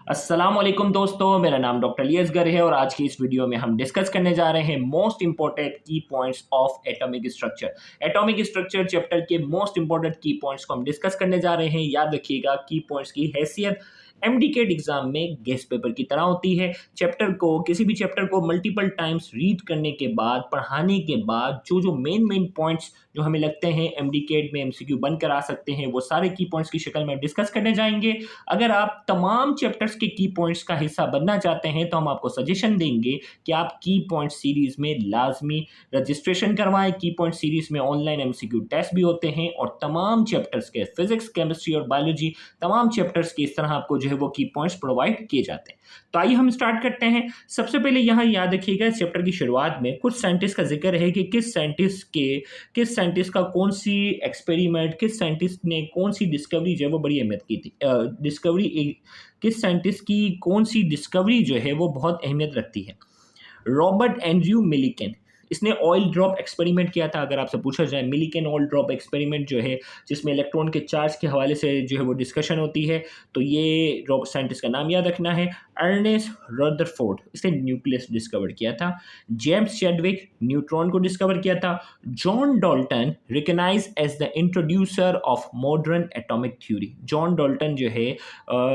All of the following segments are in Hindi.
अस्सलाम वालेकुम दोस्तों, मेरा नाम डॉक्टर लियसगर है और आज की इस वीडियो में हम डिस्कस करने जा रहे हैं मोस्ट इंपॉर्टेंट की points of atomic structure. Atomic structure chapter के मोस्ट इंपॉर्टेंट की पॉइंट्स को हम डिस्कस करने जा रहे हैं। याद रखिएगा, की पॉइंट्स की हैसियत एमडीकेट एग्जाम में गेस्ट पेपर की तरह होती है। किसी भी चैप्टर को मल्टीपल टाइम्स रीड करने के बाद, पढ़ाने के बाद जो जो मेन पॉइंट्स जो हमें लगते हैं एमडीकेट में एमसीक्यू बनकर आ सकते हैं, वो सारे की पॉइंट्स की शक्ल में डिस्कस करने जाएंगे। अगर आप तमाम चैप्टर्स के की पॉइंट्स का हिस्सा बनना चाहते हैं तो हम आपको सजेशन देंगे कि आप की पॉइंट सीरीज में लाजमी रजिस्ट्रेशन करवाएं। की पॉइंट सीरीज में ऑनलाइन एमसीक्यू टेस्ट भी होते हैं और तमाम चैप्टर्स के फिजिक्स, केमिस्ट्री और बायोलॉजी, तमाम चैप्टर्स के इस तरह आपको जो है वो की पॉइंट्स प्रोवाइड किए जाते हैं। तो आइए हम स्टार्ट करते हैं। सबसे पहले यहाँ याद रखिएगा, इस चैप्टर की शुरुआत में कुछ साइंटिस्ट का जिक्र है कि किस साइंटिस्ट का कौन सी एक्सपेरिमेंट, किस साइंटिस्ट ने कौन सी डिस्कवरी जो है वो बड़ी अहमियत की थी। किस साइंटिस्ट की कौन सी डिस्कवरी जो है वो बहुत अहमियत रखती है। रॉबर्ट एंड्रयू मिलिकन, इसने ऑयल ड्रॉप एक्सपेरिमेंट किया था। अगर आपसे पूछा जाए मिलिकन ऑयल ड्रॉप एक्सपेरिमेंट जो है, जिसमें इलेक्ट्रॉन के चार्ज के हवाले से जो है वो डिस्कशन होती है, तो ये साइंटिस्ट का नाम याद रखना है। अर्नेस्ट रदरफोर्ड, इसने न्यूक्लियस डिस्कवर किया था। जेम्स चैडविक, न्यूट्रॉन को डिस्कवर किया था। John Dalton, recognise as the introducer of modern atomic theory. John Dalton जो है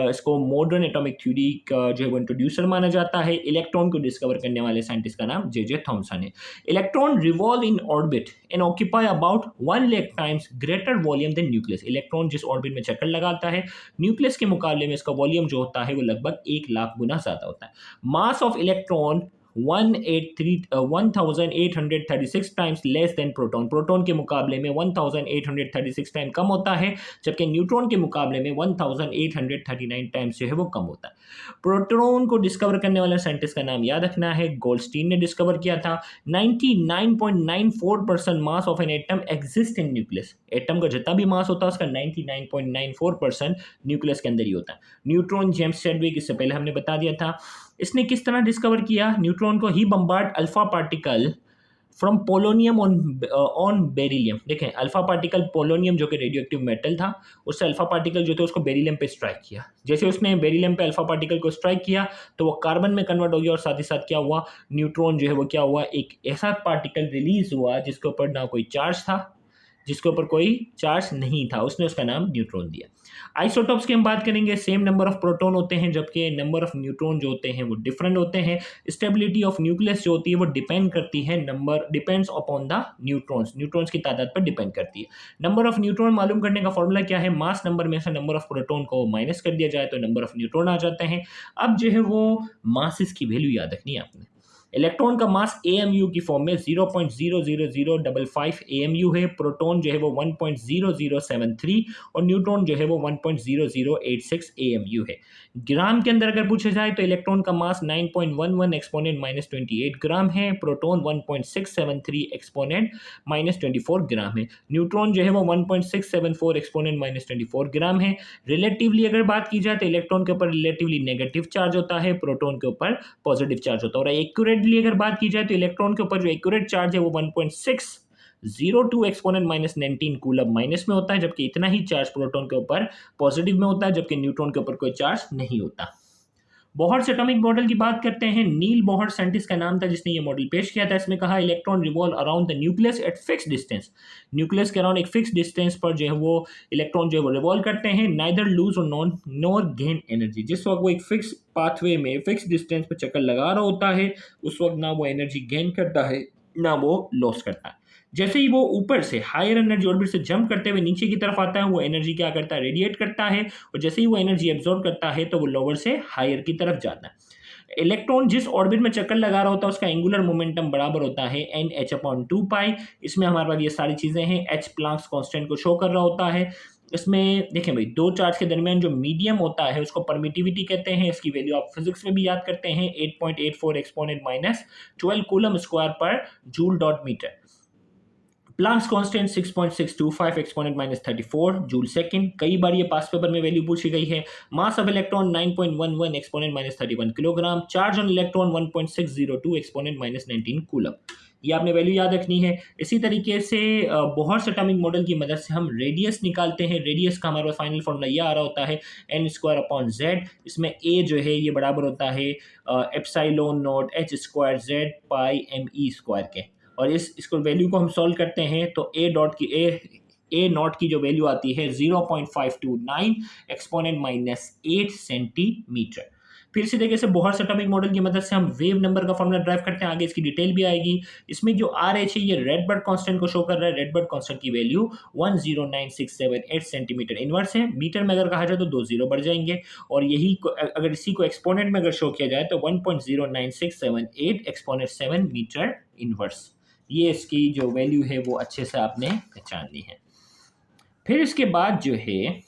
इसको मॉडर्न एटॉमिक थ्योरी का जो है वो इंट्रोड्यूसर माना जाता है। इलेक्ट्रॉन को डिस्कवर करने वाले साइंटिस्ट का नाम जे थॉमसन है। Electron revolve in orbit and occupy about 1 lakh times greater volume than nucleus. Electron जिस ऑर्बिट में चक्कर लगाता है, न्यूक्लियस के मुकाबले में इसका वॉल्यूम जो होता है वो लगभग 1 लाख गुना ज्यादा होता है। Mass of electron 1836 times less than proton. Proton के मुकाबले में 1836 टाइम कम होता है, जबकि न्यूट्रॉन के मुकाबले में 1839 टाइम्स जो है वो कम होता है। प्रोटॉन को डिस्कवर करने वाले साइंटिस्ट का नाम याद रखना है, गोल्डस्टीन ने डिस्कवर किया था। 99.94% mass of an atom exist in nucleus. Atom का जितना भी मास होता है उसका 99.94% न्यूक्लियस के अंदर ही होता है। न्यूट्रॉन, जेम्स चैडविक, इससे पहले हमने बता दिया था। इसने किस तरह डिस्कवर किया न्यूट्रॉन को? He bombard alpha particle from polonium on beryllium. देखें, अल्फा पार्टिकल पोलोनियम जो कि रेडियो एक्टिव मेटल था, उससे अल्फा पार्टिकल जो थे उसको बेरिलियम पे स्ट्राइक किया। जैसे उसने बेरिलियम पे अल्फा पार्टिकल को स्ट्राइक किया तो वो कार्बन में कन्वर्ट हो गया और साथ ही साथ क्या हुआ, न्यूट्रॉन जो है वो क्या हुआ, एक ऐसा पार्टिकल रिलीज हुआ जिसके ऊपर ना कोई चार्ज था, जिसके ऊपर कोई चार्ज नहीं था, उसने उसका नाम न्यूट्रॉन दिया। आइसोटॉप्स की हम बात करेंगे, सेम नंबर ऑफ प्रोटॉन होते हैं जबकि नंबर ऑफ न्यूट्रॉन जो होते हैं वो डिफरेंट होते हैं। स्टेबिलिटी ऑफ न्यूक्लियस जो होती है वो डिपेंड करती है डिपेंड्स अपॉन द न्यूट्रॉन्स की तादाद पर डिपेंड करती है। नंबर ऑफ न्यूट्रॉन मालूम करने का फॉर्मूला क्या है? मास नंबर में से नंबर ऑफ प्रोटॉन को माइनस कर दिया जाए तो नंबर ऑफ न्यूट्रॉन आ जाते हैं। अब जो है वो मासेस की वैल्यू याद रखनी है आपने। इलेक्ट्रॉन का मास AMU की फॉर्म में 0.00055 AMU है। प्रोटॉन जो है वो 1.0073 और न्यूट्रॉन जो है वो 1.0086 AMU है। ग्राम के अंदर अगर पूछा जाए तो इलेक्ट्रॉन का मास 9.11 एक्सपोनेंट -28 ग्राम है। प्रोटॉन 1.673 एक्सपोनेंट -24 ग्राम है। न्यूट्रॉन जो है वो 1.674 एक्सपोनेंट -24 ग्राम है। रिलेटिवली अगर बात की जाए तो इलेक्ट्रॉन के ऊपर रिलेटिवली नेगेटिव चार्ज होता है, प्रोटॉन के ऊपर पॉजिटिव चार्ज होता है। और एक्यूरेटली अगर बात की जाए तो इलेक्ट्रॉन के ऊपर जो एक्यूरेट चार्ज है वो 1.602 एक्सपोनेंट -19 कूलम माइनस में होता है, जबकि इतना ही चार्ज प्रोटॉन के ऊपर पॉजिटिव में होता है, जबकि न्यूट्रॉन के ऊपर कोई चार्ज नहीं होता। बोहर्स एटॉमिक मॉडल की बात करते हैं। नील बोहर साइंटिस्ट का नाम था जिसने ये मॉडल पेश किया था। इसमें कहा electron revolve around the nucleus eight fix distance. Nucleus के अराउंड एक फिक्स डिस्टेंस पर जो है वो इलेक्ट्रॉन जो है वो रिवॉल्व करते हैं। नाइदर लूज और नॉर गेन एनर्जी। जिस वक्त वो एक फिक्स पाथवे में फिक्स डिस्टेंस पर चक्कर लगा रहा होता है उस वक्त ना वो एनर्जी गेन करता है ना वो लॉस करता है। जैसे ही वो ऊपर से हायर एनर्जी ऑर्बिट से जंप करते हुए नीचे की तरफ आता है, वो एनर्जी क्या करता है, रेडिएट करता है, और जैसे ही वो एनर्जी एब्जॉर्ब करता है तो वो लोअर से हायर की तरफ जाता है। इलेक्ट्रॉन जिस ऑर्बिट में चक्कर लगा रहा होता है उसका एंगुलर मोमेंटम बराबर होता है NH/2π। इसमें हमारे पास ये सारी चीजें हैं। H प्लैंक्स कांस्टेंट को शो कर रहा होता है। इसमें देखें भाई, दो चार्ज के दरमियान जो मीडियम होता है उसको परमिटिविटी कहते हैं। इसकी वैल्यू आप फिजिक्स में भी याद करते हैं, 8.84 exponent -12 coulomb square per joule dot metre. Planck's constant 6.625 exponent -34 joule second. कई बार ये पास पेपर में वैल्यू पूछी गई है। Mass of electron 9.11 exponent -31 kilogram. Charge on electron 1.602 exponent -19 coulomb. ये आपने वैल्यू याद रखनी है। इसी तरीके से बोहर्स एटॉमिक मॉडल की मदद से हम रेडियस निकालते हैं। रेडियस का हमारा फाइनल फॉर्मूला ये आ रहा होता है n² z। इसमें a जो है ये बराबर होता है epsilon not h² z pi me² के। और इसको वैल्यू को हम सॉल्व करते हैं तो ए नॉट की जो वैल्यू आती है 0.529 एक्सपोनेंट -8 सेंटीमीटर। फिर इसी तरीके से बोहर्स एटॉमिक मॉडल की मदद से हम वेव नंबर का फॉर्मूला ड्राइव करते हैं। आगे इसकी डिटेल भी आएगी। इसमें जो आर एच है ये रेडबर्ग कांस्टेंट को शो कर रहा है। रेडबर्ग कांस्टेंट की वैल्यू 109,678 सेंटीमीटर इनवर्स है। मीटर में अगर कहा जाए तो 2 जीरो बढ़ जाएंगे और यही अगर इसी को एक्सपोनेंट में अगर शो किया जाए तो 1.09678 एक्सपोनेंट 7 मीटर इनवर्स। ये इसकी जो वैल्यू है वो अच्छे से आपने पहचान ली है। फिर इसके बाद जो है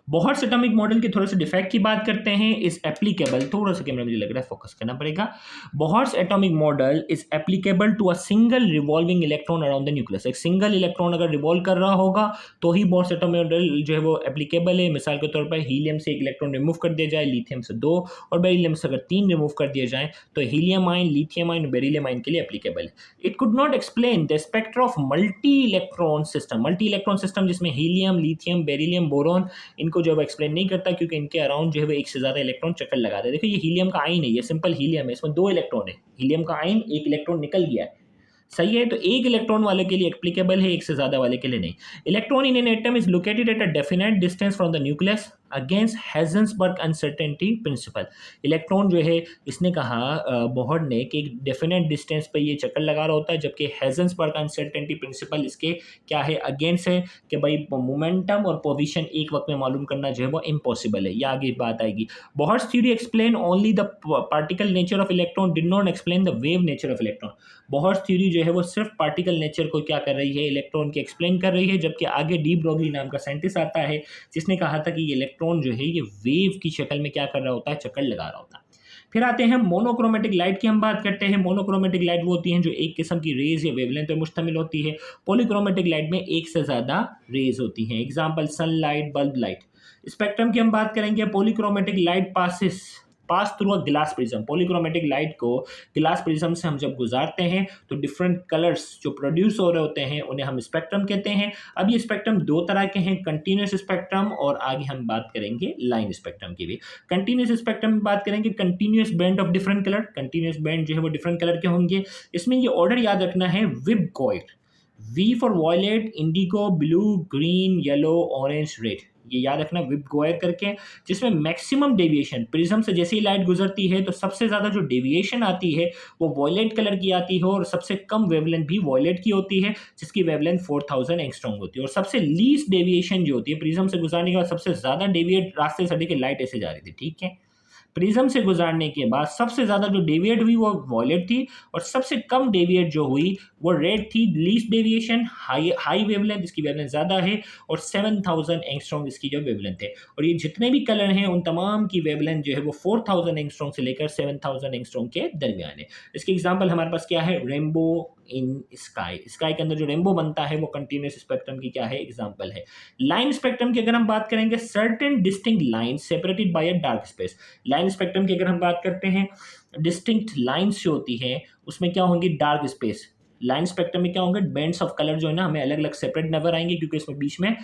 बोहर्स एटॉमिक मॉडल के थोड़े से डिफेक्ट की बात करते हैं। इज एप्लीकेबल, थोड़ा सा कैमरा मुझे लग रहा है फोकस करना पड़ेगा। Bohr's atomic model is applicable to a single revolving electron around the nucleus. एक सिंगल इलेक्ट्रॉन अगर रिवॉल्व कर रहा होगा तो ही बोहर्स एटॉमिक मॉडल जो है वो एप्लीकेबल है। मिसाल के तौर पर हीलियम से एक इलेक्ट्रॉन रिमूव कर दिया जाए, लिथियम से 2 और बेरिलियम से अगर 3 रिमूव कर दिए जाए तो helium ion, lithium ion, beryllium ion के लिए एप्लीकेबल है। It could not explain the spectra of multi electron system. Multi electron system जिसमें हीलियम, लिथियम, बेरिलियम, बोरॉन, इनको जो एक्सप्लेन नहीं करता क्योंकि इनके अराउंड जो है वो एक से ज्यादा इलेक्ट्रॉन चक्कर लगा दे। देखिए ये हीलियम का आयन है, ये सिंपल हीलियम है, इसमें 2 इलेक्ट्रॉन है। हीलियम का आयन, एक इलेक्ट्रॉन निकल गया है, सही है। तो एक इलेक्ट्रॉन वाले के लिए एप्लीकेबल है, एक से ज्यादा वाले के लिए नहीं। Electron in an atom is located at a definite distance from the nucleus against Heisenberg uncertainty principle. Electron जो है इसने कहा बोहर ने कि एक डेफिनेट डिस्टेंस पर ये चक्कर लगा रहा होता है, जबकि हेजन्सबर्ग अनसर्टेनिटी प्रिंसिपल इसके क्या है, अगेंस्ट है कि भाई मोमेंटम और पोजीशन एक वक्त में मालूम करना जो है वो इम्पॉसिबल है। ये आगे बात आएगी। Bohr's theory explain only the particle nature of electron, did not explain the wave nature of electron. Bohr's theory जो है वो सिर्फ पार्टिकल नेचर को क्या कर रही है, इलेक्ट्रॉन की एक्सप्लेन कर रही है, जबकि आगे डी ब्रोगली नाम का साइंटिस्ट आता है जिसने कहा था कि ये इलेक्ट्रॉन जो है ये वेव की शक्ल में क्या कर रहा होता है, चक्कर लगा रहा होता है। फिर आते हैं मोनोक्रोमेटिक लाइट की हम बात करते हैं। मोनोक्रोमेटिक लाइट वो होती हैं जो एक किस्म की रेज या वेवलेंथ पर मुश्तमिल होती है। पॉलीक्रोमेटिक लाइट में एक से ज़्यादा रेज होती हैं। Example sunlight, bulb light. Spectrum की हम बात करेंगे। Polychromatic light pass through a glass prism. Polychromatic light को ग्लास प्रिज्म से हम जब गुजारते हैं तो डिफरेंट कलर्स जो प्रोड्यूस हो रहे होते हैं उन्हें हम स्पेक्ट्रम कहते हैं। अब ये स्पेक्ट्रम 2 तरह के हैं, कंटिन्यूस स्पेक्ट्रम और आगे हम बात करेंगे लाइन स्पेक्ट्रम की भी। कंटिन्यूस स्पेक्ट्रम में बात करेंगे continuous band of different colour. Continuous band जो है वो डिफरेंट कलर के होंगे। इसमें ये ऑर्डर याद रखना है, विबगॉइड, V for violet, indigo, blue, green, yellow, orange, red. ये याद रखना विबगॉयर करके, जिसमें मैक्सिमम डेविएशन प्रिज्म से जैसे ही लाइट गुजरती है तो सबसे ज़्यादा जो डेविएशन आती है वो वॉयलेट कलर की आती है और सबसे कम वेवलेंथ भी वॉयलेट की होती है जिसकी वेवलेंथ 4000 एंगस्ट्रॉम होती है। और सबसे लीस्ट डेविएशन जो होती है प्रिज्म से गुजरने के बाद, सबसे ज़्यादा डेविएट रास्ते से देखिए लाइट ऐसे जा रही थी, ठीक है। प्रिज्म से गुजारने के बाद सबसे ज़्यादा जो डेविएट हुई वो वॉयलेट थी और सबसे कम डेविएट जो हुई वो रेड थी। लीस्ट डेविएशन हाई वेवलेंथ, इसकी वेवलेंथ ज़्यादा है और 7000 एंगस्ट्रॉम इसकी जो वेवलेंथ है। और ये जितने भी कलर हैं उन तमाम की वेवलेंथ जो है वो 4000 एंगस्ट्रॉम से लेकर 7000 एंगस्ट्रॉम के दरमियान है। इसके एग्जाम्पल हमारे पास क्या है, रेनबो इन स्काई। स्काई के अंदर जो रेनबो बनता है वो कंटिन्यूस स्पेक्ट्रम की क्या है, एग्जाम्पल है। लाइन स्पेक्ट्रम की अगर हम बात करेंगे, certain distinct line separated by a dark space. Line spectrum की अगर हम बात करते हैं, डिस्टिंक्ट लाइंस जो होती हैं उसमें क्या होंगी, डार्क स्पेस। लाइन स्पेक्ट्रम में क्या होंगे, बैंड्स ऑफ कलर जो है ना हमें अलग अलग सेपरेट नजर आएंगे क्योंकि इसमें बीच में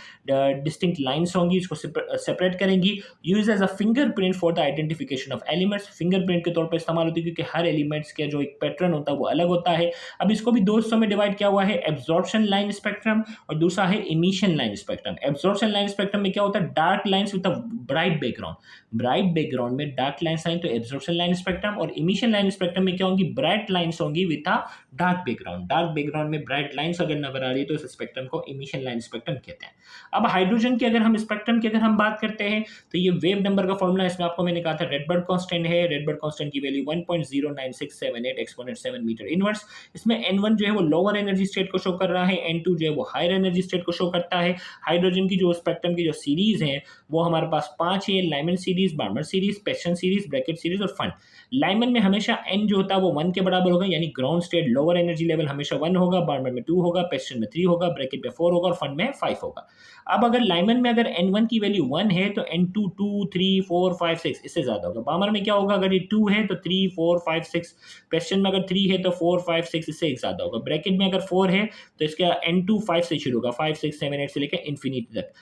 डिस्टिंक्ट लाइंस होंगी, इसको सेपरेट करेंगी। Use as a fingerprint for the identification of elements. Fingerprint के तौर पर इस्तेमाल होती है क्योंकि हर एलिमेंट्स का जो एक पैटर्न होता है वो अलग होता है। अब इसको भी 2 हिस्सों में डिवाइड किया हुआ है, एब्जॉर्प्शन लाइन स्पेक्ट्रम और दूसरा है emission line spectrum. Absorption line spectrum में क्या होता है, dark lines with a bright background. Bright background में डार्क लाइन्स आएंगे तो एब्जॉर्प्शन लाइन स्पेक्ट्रम। और इमिशन लाइन स्पेक्ट्रम में क्या होंगी, ब्राइट लाइन्स होंगी with a dark background. Dark background में ब्राइट लाइंस अगर नजर आ रही है तो इस स्पेक्ट्रम को इमिशन लाइन स्पेक्ट्रम कहते हैं। अब हाइड्रोजन की अगर हम स्पेक्ट्रम की अगर हम बात करते हैं तो ये वेव नंबर का फॉर्मूला इसमें आपको मैंने कहा था रेडबर्ग कांस्टेंट है। रेडबर्ग कांस्टेंट की वैल्यू 1.09678 एक्सपोनेंट 7 मीटर इनवर्स। इसमें n1 जो है वो लोअर एनर्जी स्टेट को शो कर रहा है, n2 जो है वो हायर एनर्जी स्टेट को शो करता है। हाइड्रोजन की जो स्पेक्ट्रम की जो सीरीज है वो हमारे पास 5 है, लाइमन सीरीज, बार्मर सीरीज, पेशन सीरीज, ब्रैकेट सीरीज और फंड। लाइमन में हमेशा n जो होता है वो 1 के बराबर होगा, यानी ground state lower energy level हमेशा 1 होगा, बार्बर में 2 होगा, पेस्टन में 3 होगा, ब्रैकेट में 4 होगा और फंड में 5 होगा। अब अगर लाइमन में अगर N1 की वैल्यू 1 है तो N2 2, 3, 4, 5, 6 इससे ज़्यादा होगा। बार्बर में क्या होगा, अगर ये 2 है तो 3, 4, 5, 6, पेस्टन में अगर 3 है तो 4, 5, 6 इससे एक ज़्यादा होगा। ब्रैकेट में अगर 4 है तो इसका N2 5 से शुरू होगा, 5, 6, 7, 8 से लेकर इन्फिनिटी तक।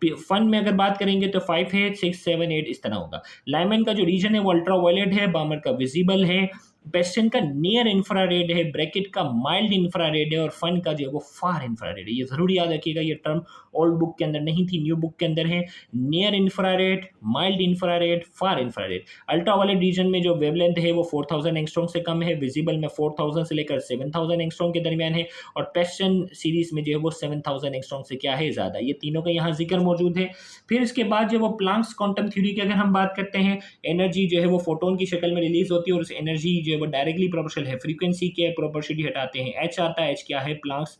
फन में अगर बात करेंगे तो 5 है, 6, 7, 8 इस तरह होगा। लाइमन का जो रीजन है वो अल्ट्रा वायलेट है, बामर का विजिबल है, पेस्टन का नियर इंफ्रारेड है, ब्रैकेट का माइल्ड इंफ्रारेड है और फन का जो है वो फार इंफ्रारेड है। ये जरूर याद रखिएगा, ये टर्म ओल्ड बुक के अंदर नहीं थी, न्यू बुक के अंदर है। नियर इंफ्रारेड, माइल्ड इंफ्रारेड, फार इंफ्रारेड। अल्ट्रा वायलेट रीजन में जो वेवलेंथ है वो 4000 एंगस्ट्रॉम से कम है, विजिबल में 4000 से लेकर 7000 एंगस्ट्रॉम के दरमियान है और पेस्टन सीरीज में जो है वो 7000 एंगस्ट्रॉम से क्या है, ज़्यादा। ये तीनों का यहाँ जिक्र मौजूद है। फिर इसके बाद जो वो प्लांक्स क्वांटम थ्योरी की अगर हम बात करते हैं, एनर्जी जो है वो फोटोन की शक्ल में रिलीज होती है और उस एनर्जी जो है वो डायरेक्टली प्रोपोर्शनल है फ्रीक्वेंसी के, प्रोपोर्शनलिटी हटाते हैं एच आता है, एच क्या है, प्लांक्स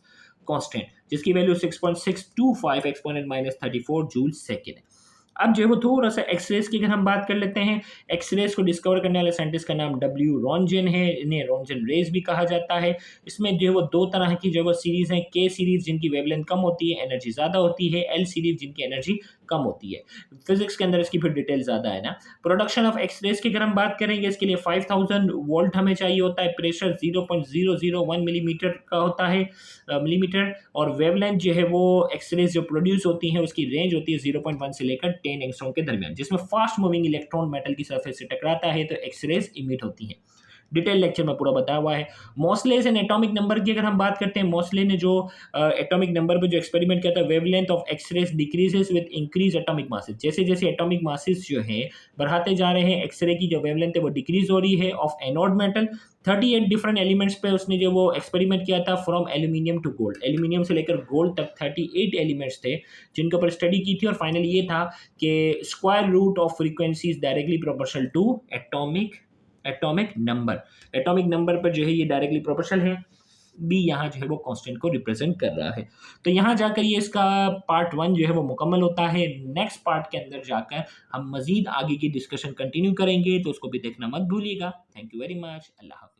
कांस्टेंट, जिसकी value 6.625 exponent minus 34 joule second है। अब जो है वो थोड़ा सा एक्सरेज की अगर हम बात कर लेते हैं, एक्सरेज को डिस्कवर करने वाले साइंटिस्ट का नाम डब्ल्यू रॉन्जन है, इन्हें रॉन्जन रेज भी कहा जाता है। इसमें जो है वो दो तरह की जो है सीरीज है, के सीरीज जिनकी वेवलेंथ कम होती है, एनर्जी ज़्यादा होती है, एल सीरीज जिनकी एनर्जी कम होती है। फिजिक्स के अंदर इसकी फिर डिटेल ज़्यादा है ना। प्रोडक्शन ऑफ एक्सरेज की अगर हम बात करेंगे, इसके लिए 5000 वोल्ट हमें चाहिए होता है, प्रेशर 0.001 मिलीमीटर का होता है, मिलीमीटर, और वेवलेंथ जो है वो एक्सरेज जो प्रोड्यूस होती हैं उसकी रेंज होती है 0.1 से लेकर 10 एंगस्ट्रॉम के दरमियान, जिसमें फास्ट मूविंग इलेक्ट्रॉन मेटल की सरफेस से टकराता है तो एक्सरेज इमिट होती हैं। डिटेल लेक्चर में पूरा बताया हुआ है। मोस्लेस एंड एटॉमिक नंबर की अगर हम बात करते हैं, मोस्ले ने जो एटॉमिक नंबर पे जो एक्सपेरिमेंट किया था, wavelength of X rays decreases with increase atomic masses. जैसे जैसे एटॉमिक मासेस जो है बढ़ाते जा रहे हैं, एक्सरे की जो वेवलेंथ है वो डिक्रीज हो रही है of anode metal. 38 different elements पे उसने जो वो एक्सपेरिमेंट किया था, from aluminium to gold, aluminium से लेकर गोल्ड तक 38 एलिमेंट्स थे जिनके ऊपर स्टडी की थी, और फाइनली ये था कि square root of frequency is directly proportional to atomic number पर जो है ये डायरेक्टली प्रोपोर्शनल है। बी यहाँ जो है वो कांस्टेंट को रिप्रेजेंट कर रहा है। तो यहाँ जाकर ये इसका पार्ट 1 जो है वो मुकम्मल होता है। नेक्स्ट पार्ट के अंदर जाकर हम मजीद आगे की डिस्कशन कंटिन्यू करेंगे, तो उसको भी देखना मत भूलिएगा। Thank you very much. अल्लाह हाफिज़।